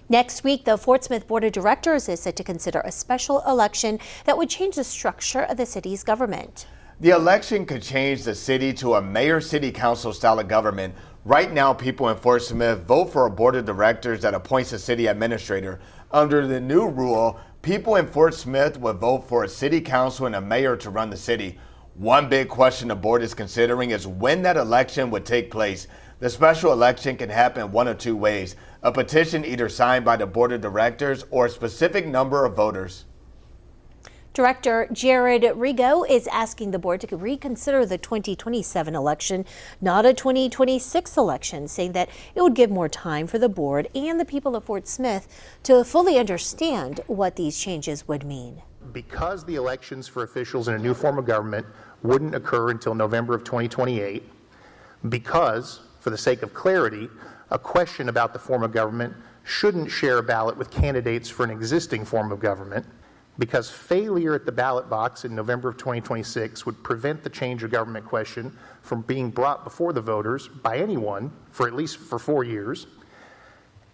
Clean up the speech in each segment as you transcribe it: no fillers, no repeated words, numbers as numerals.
Next week, the Fort Smith Board of Directors is set to consider a special election that would change the structure of the city's government. The election could change the city to a mayor-city council style of government. Right now, people in Fort Smith vote for a board of directors that appoints a city administrator. Under the new rule, people in Fort Smith would vote for a city council and a mayor to run the city. One big question the board is considering is when that election would take place. The special election can happen one of two ways: a petition either signed by the board of directors or a specific number of voters. Director Jared Rigo is asking the board to reconsider the 2027 election, not a 2026 election, saying that it would give more time for the board and the people of Fort Smith to fully understand what these changes would mean. Because the elections for officials in a new form of government wouldn't occur until November of 2028, because, for the sake of clarity, a question about the form of government shouldn't share a ballot with candidates for an existing form of government, because failure at the ballot box in November of 2026 would prevent the change of government question from being brought before the voters by anyone for at least 4 years,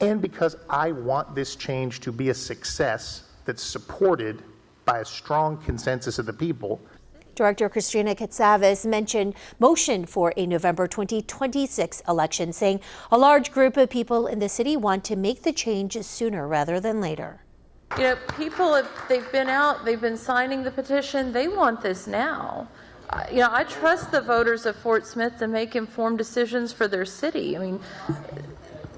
and because I want this change to be a success that's supported by a strong consensus of the people. Director Christina Katsavis motion for a November 2026 election, saying a large group of people in the city want to make the change sooner rather than later. You know, people, they've been out, they've been signing the petition, they want this now. You know, I trust the voters of Fort Smith to make informed decisions for their city. I mean,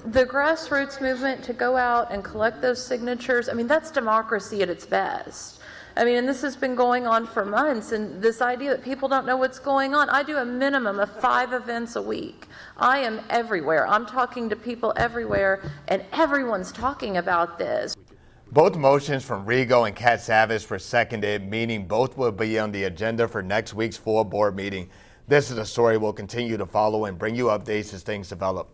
the grassroots movement to go out and collect those signatures, I mean, that's democracy at its best. I mean, and this has been going on for months, and this idea that people don't know what's going on. I do a minimum of 5 events a week. I am everywhere. I'm talking to people everywhere, and everyone's talking about this. Both motions from Rigo and Katsavis were seconded, meaning both will be on the agenda for next week's full board meeting. This is a story we'll continue to follow and bring you updates as things develop.